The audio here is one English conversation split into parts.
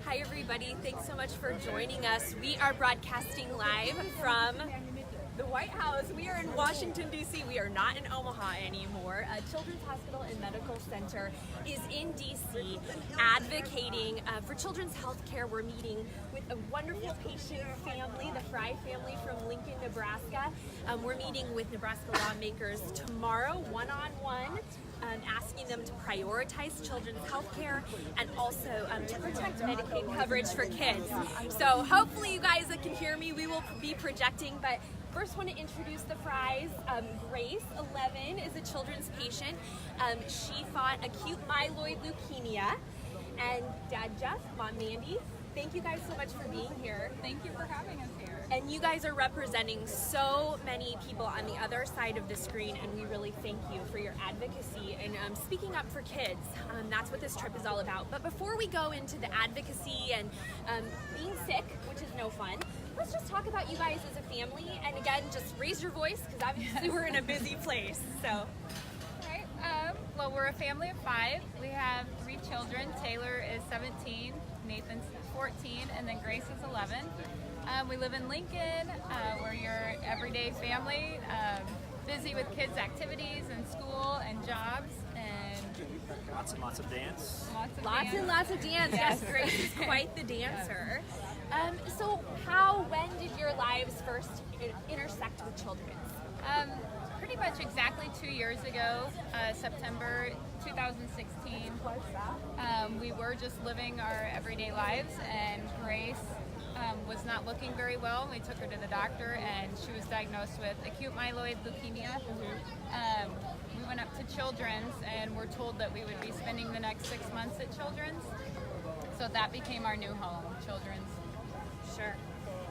Hi everybody, thanks so much for joining us. We are broadcasting live from the White House. We are in Washington, D.C. We are not in Omaha anymore. Children's Hospital and Medical Center is in D.C. advocating for children's health care. We're meeting with a wonderful patient family, the Fry family from Lincoln, Nebraska. We're meeting with Nebraska lawmakers tomorrow, one-on-one, asking them to prioritize children's health care and also to protect Medicaid coverage for kids. So hopefully you guys can hear me. We will be projecting, but first want to introduce the Frys. Grace, 11, is a children's patient. She fought acute myeloid leukemia. And Dad Jeff, Mom Mandy, thank you guys so much for being here. Thank you for having us here. And you guys are representing so many people on the other side of the screen, and we really thank you for your advocacy and speaking up for kids. That's what this trip is all about. But before we go into the advocacy and being sick, which is no fun, let's just talk about you guys as a family. And again, just raise your voice, because obviously we're in a busy place. So. Well, we're a family of 5. We have 3 children. Taylor is 17, Nathan's 14, and then Grace is 11. We live in Lincoln. We're your everyday family, busy with kids' activities and school and jobs, and lots and lots of dance. Lots of dance. Yes, Grace is quite the dancer. So when did your lives first intersect with children's? Pretty much exactly 2 years ago, September 2016. We were just living our everyday lives, and Grace was not looking very well. We took her to the doctor, and she was diagnosed with acute myeloid leukemia. We went up to Children's, and were told that we would be spending the next 6 months at Children's. So that became our new home, Children's. Sure.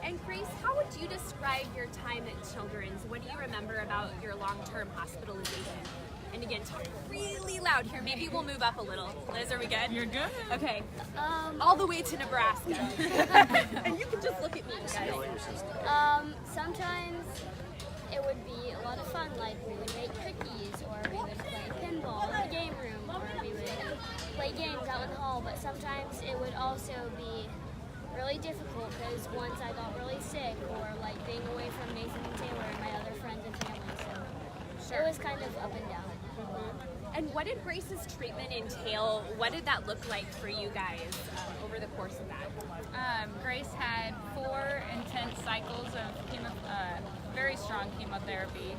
And Grace, how would you describe your time at Children's? What do you remember about your long-term hospitalization? And again, talk really loud here. Maybe we'll move up a little. Liz, are we good? You're good. Okay. All the way to Nebraska. And you can just look at me, guys. Sometimes it would be a lot of fun, like we would make cookies, or we would play pinball in the game room, or we would play games out in the hall, but sometimes it would also be really difficult because once I got really sick, or like being away from Nathan and Taylor and my other friends and family, so it was kind of up and down. And what did Grace's treatment entail? What did that look like for you guys over the course of that? Grace had 4 intense cycles of very strong chemotherapy.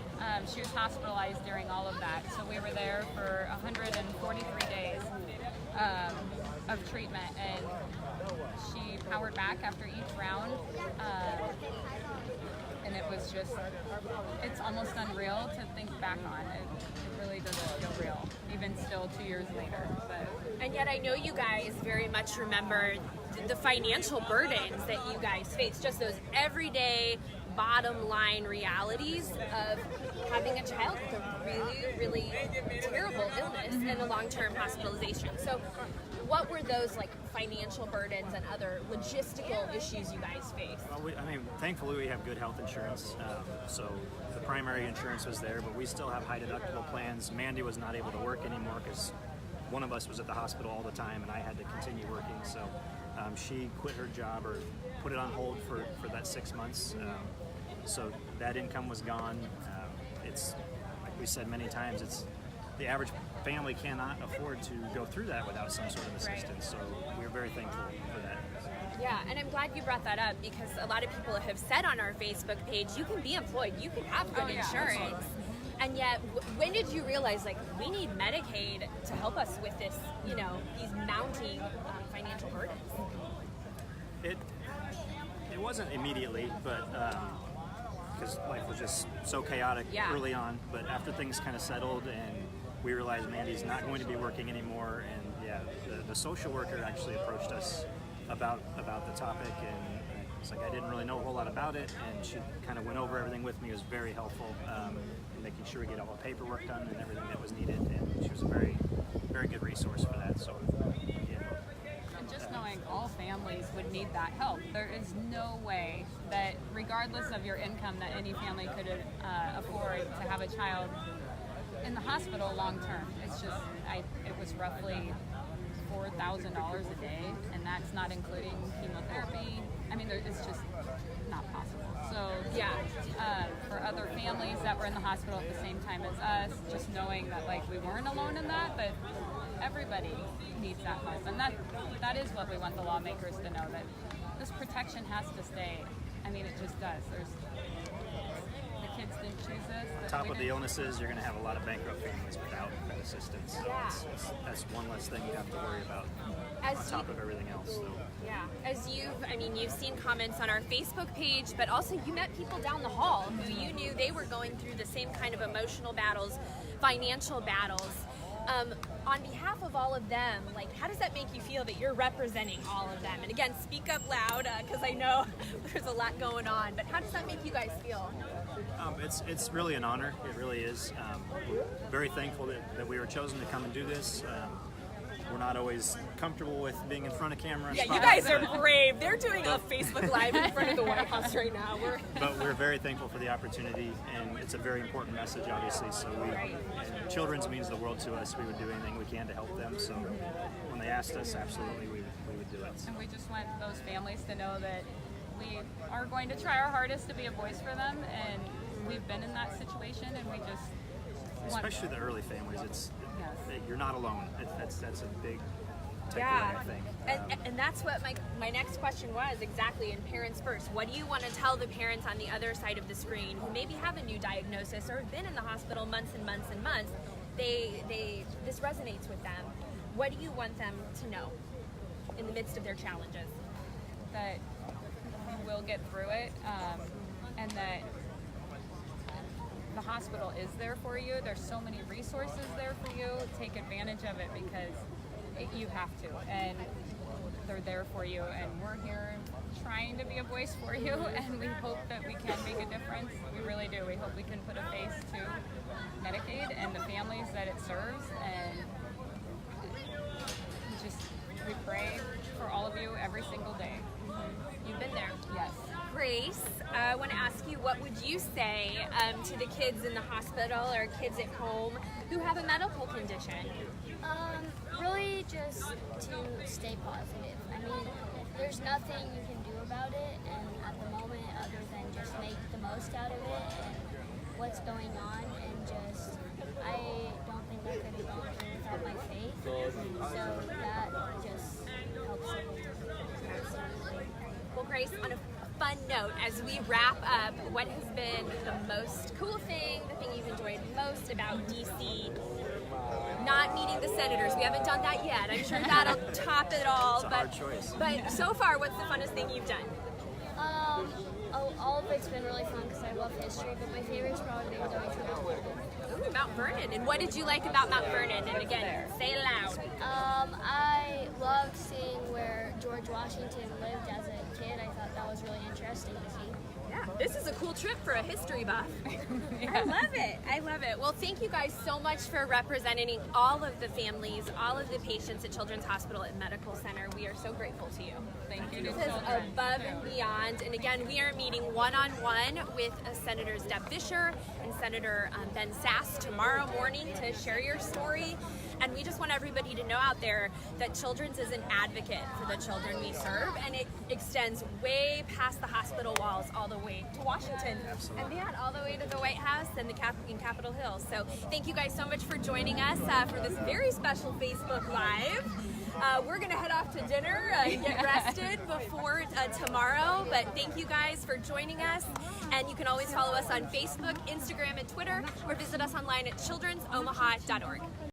She was hospitalized during all of that, so we were there for 143 days of treatment, and she powered back after each round. And it was just, it's almost unreal to think back on. It really doesn't feel real, even still 2 years later. But. And yet I know you guys very much remember the financial burdens that you guys face, just those everyday bottom line realities of having a child with a really, really terrible illness and a long-term hospitalization. So what were those like financial burdens and other logistical issues you guys faced? Well, thankfully we have good health insurance, so the primary insurance was there, but we still have high deductible plans. Mandy was not able to work anymore because one of us was at the hospital all the time, and I had to continue working, so she quit her job, or put it on hold for that 6 months. So that income was gone. It's, like we said many times, it's the average family cannot afford to go through that without some sort of assistance. So we're very thankful for that. Yeah, and I'm glad you brought that up, because a lot of people have said on our Facebook page, you can be employed, you can have good insurance. Absolutely. And yet, when did you realize, like, we need Medicaid to help us with this, these mounting financial burdens? It wasn't immediately, but because life was just so chaotic early on. But after things kind of settled and we realized Mandy's not going to be working anymore, and the social worker actually approached us about the topic, and it's like I didn't really know a whole lot about it, and she kind of went over everything with me. It was very helpful in making sure we get all the paperwork done and everything that was needed, and she was a very, very good resource for that. So and just knowing all families would need that help. There is no way that, regardless of your income, that any family could afford to have a child in the hospital long term. It's just, it was roughly $4,000 a day, and that's not including chemotherapy. I mean, it's just not possible. So Yeah. For other families that were in the hospital at the same time as us, just knowing that like we weren't alone in that, but everybody needs that help, and that is what we want the lawmakers to know, that this protection has to stay. I mean, it just does. The kids didn't choose this. On top of the illnesses, you're going to have a lot of bankrupt families without that assistance. So Yeah. that's one less thing you have to worry about As on top of everything else. So. Yeah, as you've seen comments on our Facebook page, but also you met people down the hall who you knew they were going through the same kind of emotional battles, financial battles. On behalf of all of them, like, how does that make you feel that you're representing all of them? And again, speak up loud, because I know there's a lot going on, but how does that make you guys feel? It's really an honor. It really is. We're very thankful that we were chosen to come and do this. We're not always comfortable with being in front of camera. Yeah, you guys are brave. They're doing a Facebook Live in front of the White House right now. But we're very thankful for the opportunity, and it's a very important message, obviously. So children's means the world to us. We would do anything we can to help them. So when they asked us, absolutely, we would do it. And we just want those families to know that we are going to try our hardest to be a voice for them, and we've been in that situation, and we just especially the early families. You're not alone. That's a big takeaway, Yeah, I think. and that's what my next question was exactly. In Parents First, what do you want to tell the parents on the other side of the screen who maybe have a new diagnosis or have been in the hospital months and months and months? This resonates with them. What do you want them to know in the midst of their challenges? That you will get through it, and that the hospital is there for you. There's so many resources there for you. Take advantage of it, because you have to, and they're there for you, and we're here trying to be a voice for you, and we hope that we can make a difference. We really do. We hope we can put a face to Medicaid and the families that it serves, and we pray for all of you every single day. You've been there. Yes. Grace, I want to ask you, what would you say to the kids in the hospital or kids at home who have a medical condition? Really just to stay positive. I mean, there's nothing you can do about it, and at the moment, other than just make the most out of it and what's going on, and just, I don't think I could have gone through without my faith, so that just helps everything. Well, Grace, on a fun note, as we wrap up, what has been the most cool thing, the thing you've enjoyed most about DC? Not meeting the senators. We haven't done that yet. I'm sure that'll top it all. It's a hard choice. But so far, what's the funnest thing you've done? All of it's been really fun because I love history, but my favorite's probably been going to Mount Vernon. Ooh, Mount Vernon. And what did you like about Mount Vernon? And again, say it loud. I loved seeing where George Washington lived as a kid. I thought that was really interesting to see. Yeah, this is a cool trip for a history buff. I love it. I love it. Well, thank you guys so much for representing all of the families, all of the patients at Children's Hospital and Medical Center. We are so grateful to you. Thank you. This is above and beyond. And again, we are meeting one-on-one with Senators Deb Fischer and Senator Ben Sass tomorrow morning to share your story. And we just want everybody to know out there that Children's is an advocate for the children we serve, and it extends way past the hospital walls all the way to Washington. Absolutely. And beyond, all the way to the White House and in Capitol Hill. So thank you guys so much for joining us for this very special Facebook Live. We're going to head off to dinner and get rested before tomorrow, but thank you guys for joining us, and you can always follow us on Facebook, Instagram, and Twitter, or visit us online at childrensomaha.org.